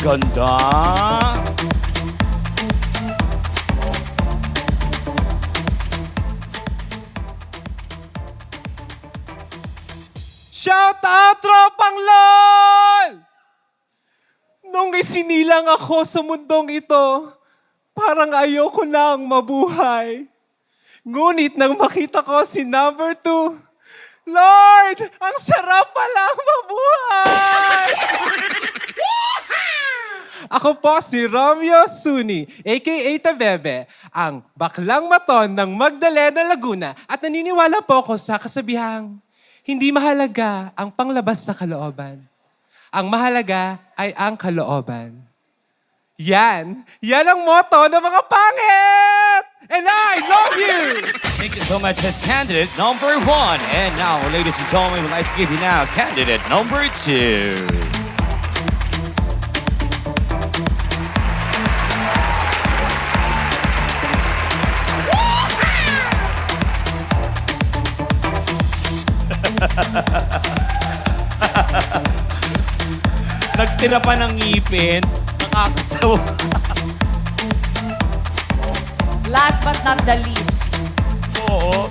ganda. Shout out, Tropang LOL! Nung isinilang ako sa mundong ito, parang ayoko nang mabuhay. Ngunit nang makita ko si number 2, Lord, ang sarap palang mabuhay! Ako po si Romeo Suni, aka Tabebe, ang baklang maton ng Magdalena, Laguna, at naniniwala po ako sa kasabihang, hindi mahalaga ang panglabas sa kalooban. Ang mahalaga ay ang kalooban. Yan ang motto ng mga pangit! And I love you! Thank you so much as candidate number 1. And now, ladies and gentlemen, we'd like to give you now candidate number 2. Nagtira pa ng ngipin. Nakakatawa. Last but not the least, Oo.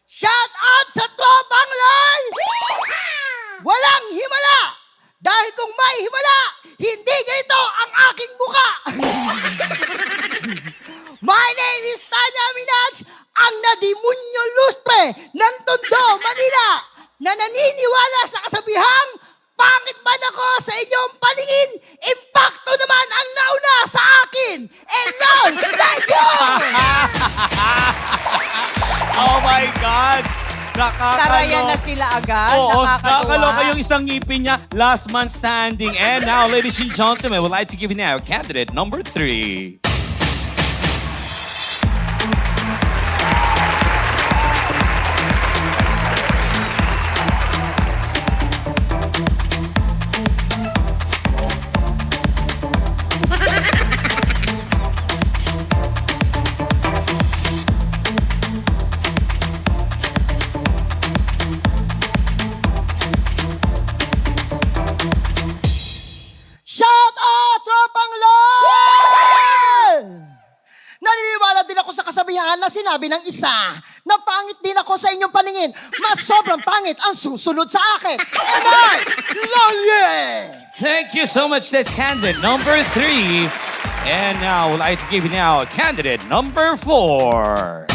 Shout out sa Tropang LOL! Walang himala! Dahil kung may himala, hindi ganito ang aking muka! My name is Tanya Minaj, ang nadimunyo lustre ng Tondo, Manila, na naniniwala sa kasabihang, pangit man ako sa inyong paningin, impacto naman ang nauna sa akin. And now, thank you! Oh my God! karayan na sila agad. Oo, Nakakatuwa. nakakaloka yung isang ngipin niya. Last man standing. And now, ladies and gentlemen, we'd like to give you now candidate number 3. Shout out, Tropang LOL! Naniniwala din ako sa kasabihan na sinabi ng isa na pangit din ako sa inyong paningin. Mas sobrang pangit ang susunod sa akin. And I love you! Thank you so much. That's candidate number 3. And now, we'd like to give you now candidate number 4.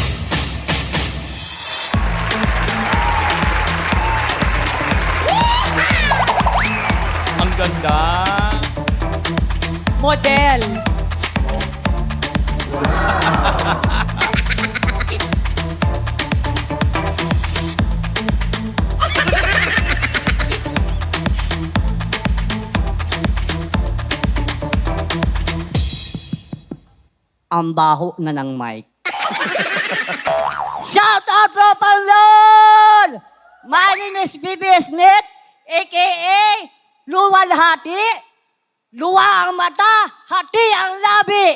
Ang ganda. Model. Ang baho na ng mic. Shout out, Tropang LOL! My name is Bibi Smith, a.k.a. Luwalhati. Luwa ang mata, hati ang labi.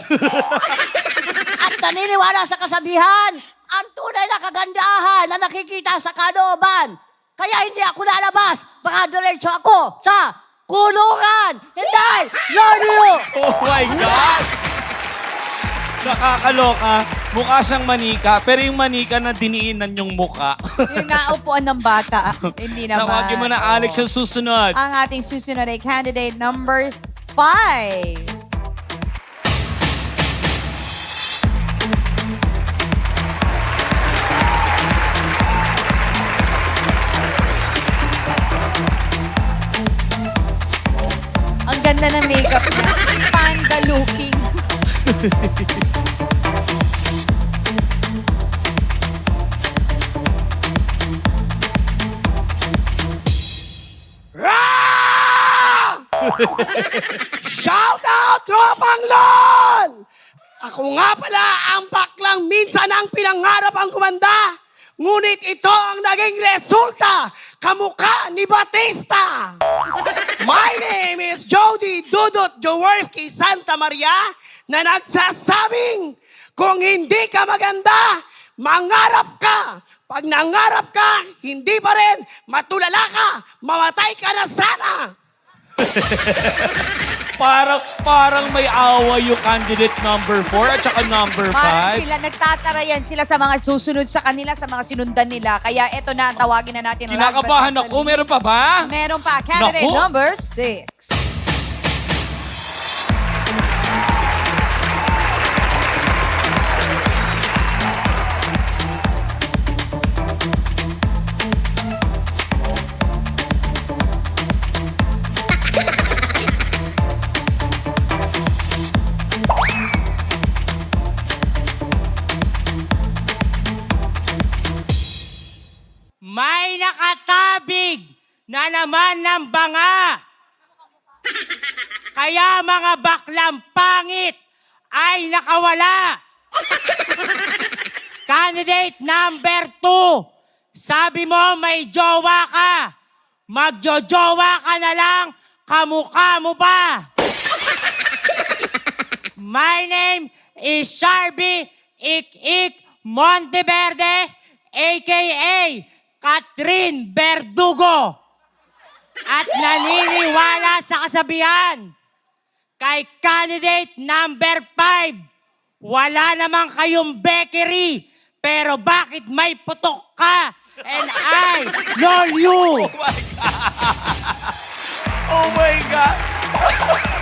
At naniniwala sa kasabihan, ang tunay na kagandahan na nakikita sa kalooban. Kaya hindi ako lalabas, baka diretso ako sa kulungan. Hindi, love you! Oh my God! Nakakaloka. Mukha siyang manika, pero yung manika na diniinan yung mukha. Yung naupuan ng bata. Hindi naman. Tawagin mo na Alex yung susunod. Ang ating susunod ay candidate number 5. Ang ganda ng makeup niya. Panda looking. Shout out, Tropang LOL! Ako nga pala ang baklang minsan ang pinangarap ang kumanda. Ngunit ito ang naging resulta, kamukha ni Batista. My name is Jody Dudut Jaworski Santa Maria na nagsasabing, kung hindi ka maganda, mangarap ka, Pag nangarap ka, hindi pa rin, matulala ka, mamatay ka na sana. Parang may away yung candidate number 4 at saka number 5. Parang sila, nagtatarayan sila sa mga susunod sa kanila, sa mga sinundan nila. Kaya eto na, tawagin na natin. Kinakabahan last but not ako. least. Meron pa ba? Meron pa. Candidate Naku. number 6. May nakatabig na naman ng banga. Kaya mga baklang pangit ay nakawala. Candidate number 2, sabi mo may jowa ka. Magjojowa ka na lang, kamukha mo ba? My name is Sharby Ik Monteverde, a.k.a. Catherine Verdugo. At naniniwala sa kasabihan. Kay candidate number 5, wala naman kayong bakery, pero bakit may putok ka? And I know you. Oh my God!